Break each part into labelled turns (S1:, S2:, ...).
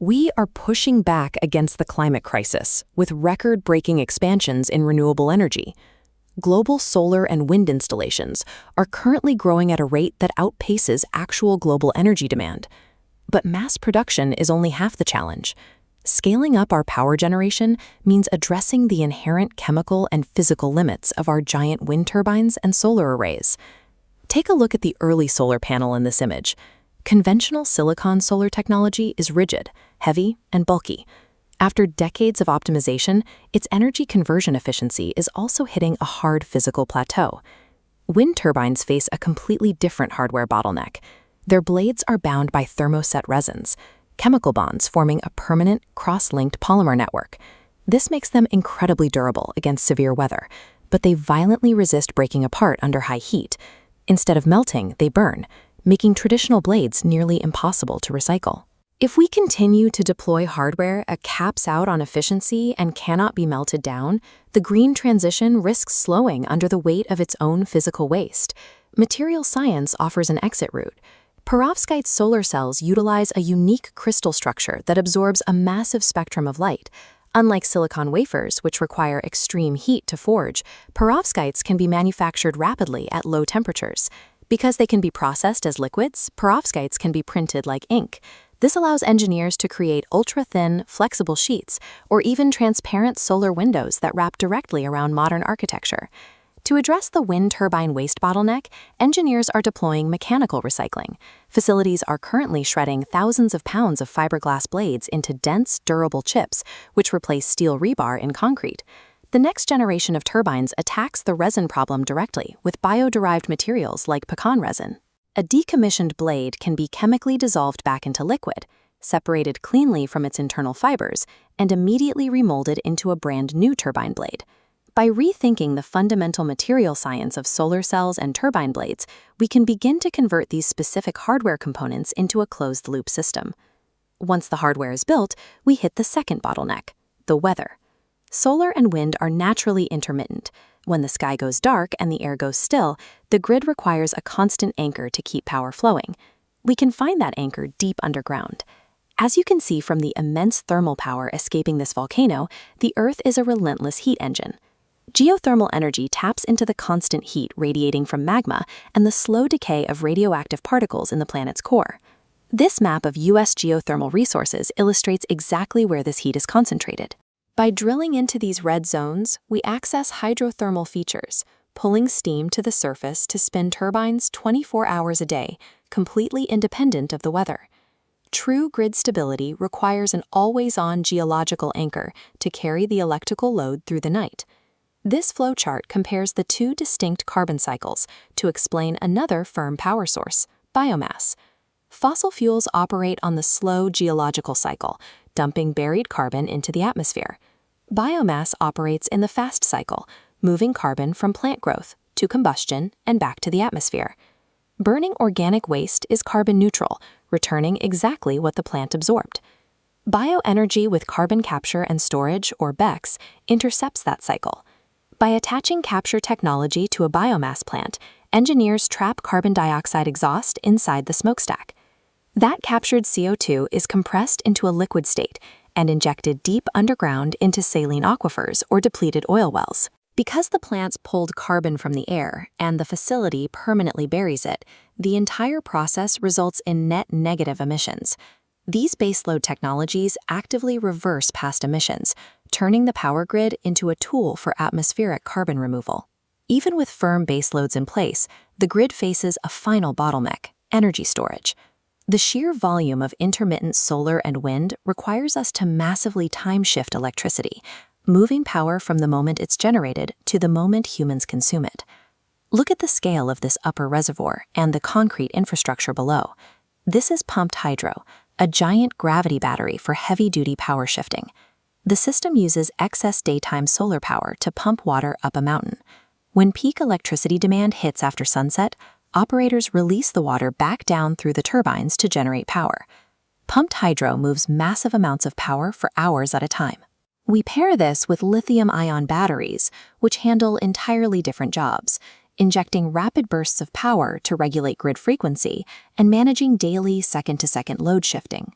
S1: We are pushing back against the climate crisis with record-breaking expansions in renewable energy. Global solar and wind installations are currently growing at a rate that outpaces actual global energy demand. But mass production is only half the challenge. Scaling up our power generation means addressing the inherent chemical and physical limits of our giant wind turbines and solar arrays. Take a look at the early solar panel in this image. Conventional silicon solar technology is rigid, heavy, and bulky. After decades of optimization, its energy conversion efficiency is also hitting a hard physical plateau. Wind turbines face a completely different hardware bottleneck. Their blades are bound by thermoset resins, chemical bonds forming a permanent, cross-linked polymer network. This makes them incredibly durable against severe weather, but they violently resist breaking apart under high heat. Instead of melting, they burn, making traditional blades nearly impossible to recycle. If we continue to deploy hardware that caps out on efficiency and cannot be melted down, the green transition risks slowing under the weight of its own physical waste. Material science offers an exit route. Perovskite solar cells utilize a unique crystal structure that absorbs a massive spectrum of light. Unlike silicon wafers, which require extreme heat to forge, perovskites can be manufactured rapidly at low temperatures. Because they can be processed as liquids, perovskites can be printed like ink. This allows engineers to create ultra-thin, flexible sheets or even transparent solar windows that wrap directly around modern architecture. To address the wind turbine waste bottleneck, engineers are deploying mechanical recycling. Facilities are currently shredding thousands of pounds of fiberglass blades into dense, durable chips, which replace steel rebar in concrete. The next generation of turbines attacks the resin problem directly with bio-derived materials like pecan resin. A decommissioned blade can be chemically dissolved back into liquid, separated cleanly from its internal fibers, and immediately remolded into a brand new turbine blade. By rethinking the fundamental material science of solar cells and turbine blades, we can begin to convert these specific hardware components into a closed-loop system. Once the hardware is built, we hit the second bottleneck, the weather. Solar and wind are naturally intermittent. When the sky goes dark and the air goes still, the grid requires a constant anchor to keep power flowing. We can find that anchor deep underground. As you can see from the immense thermal power escaping this volcano, the Earth is a relentless heat engine. Geothermal energy taps into the constant heat radiating from magma and the slow decay of radioactive particles in the planet's core. This map of U.S. geothermal resources illustrates exactly where this heat is concentrated. By drilling into these red zones, we access hydrothermal features, pulling steam to the surface to spin turbines 24 hours a day, completely independent of the weather. True grid stability requires an always-on geological anchor to carry the electrical load through the night. This flowchart compares the two distinct carbon cycles to explain another firm power source, biomass. Fossil fuels operate on the slow geological cycle, dumping buried carbon into the atmosphere. Biomass operates in the fast cycle, moving carbon from plant growth to combustion and back to the atmosphere. Burning organic waste is carbon neutral, returning exactly what the plant absorbed. Bioenergy with carbon capture and storage, or BECCS, intercepts that cycle. By attaching capture technology to a biomass plant, engineers trap carbon dioxide exhaust inside the smokestack. That captured CO2 is compressed into a liquid state and injected deep underground into saline aquifers or depleted oil wells. Because the plants pulled carbon from the air and the facility permanently buries it, the entire process results in net negative emissions. These baseload technologies actively reverse past emissions, turning the power grid into a tool for atmospheric carbon removal. Even with firm baseloads in place, the grid faces a final bottleneck, energy storage. The sheer volume of intermittent solar and wind requires us to massively time-shift electricity, moving power from the moment it's generated to the moment humans consume it. Look at the scale of this upper reservoir and the concrete infrastructure below. This is pumped hydro, a giant gravity battery for heavy-duty power shifting. The system uses excess daytime solar power to pump water up a mountain. When peak electricity demand hits after sunset, operators release the water back down through the turbines to generate power. Pumped hydro moves massive amounts of power for hours at a time. We pair this with lithium-ion batteries, which handle entirely different jobs, injecting rapid bursts of power to regulate grid frequency and managing daily second-to-second load shifting.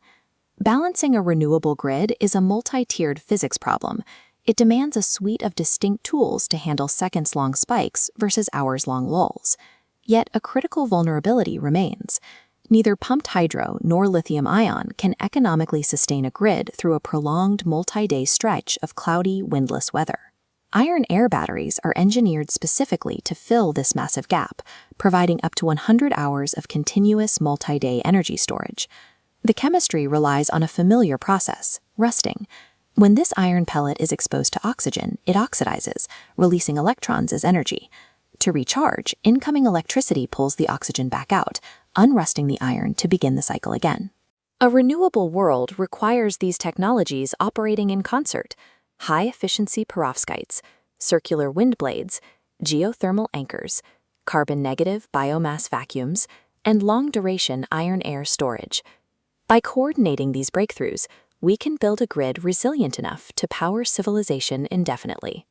S1: Balancing a renewable grid is a multi-tiered physics problem. It demands a suite of distinct tools to handle seconds-long spikes versus hours-long lulls. Yet a critical vulnerability remains. Neither pumped hydro nor lithium-ion can economically sustain a grid through a prolonged multi-day stretch of cloudy, windless weather. Iron-air batteries are engineered specifically to fill this massive gap, providing up to 100 hours of continuous multi-day energy storage. The chemistry relies on a familiar process, rusting. When this iron pellet is exposed to oxygen, it oxidizes, releasing electrons as energy. To recharge, incoming electricity pulls the oxygen back out, unrusting the iron to begin the cycle again. A renewable world requires these technologies operating in concert: high-efficiency perovskites, circular wind blades, geothermal anchors, carbon-negative biomass vacuums, and long-duration iron-air storage. By coordinating these breakthroughs, we can build a grid resilient enough to power civilization indefinitely.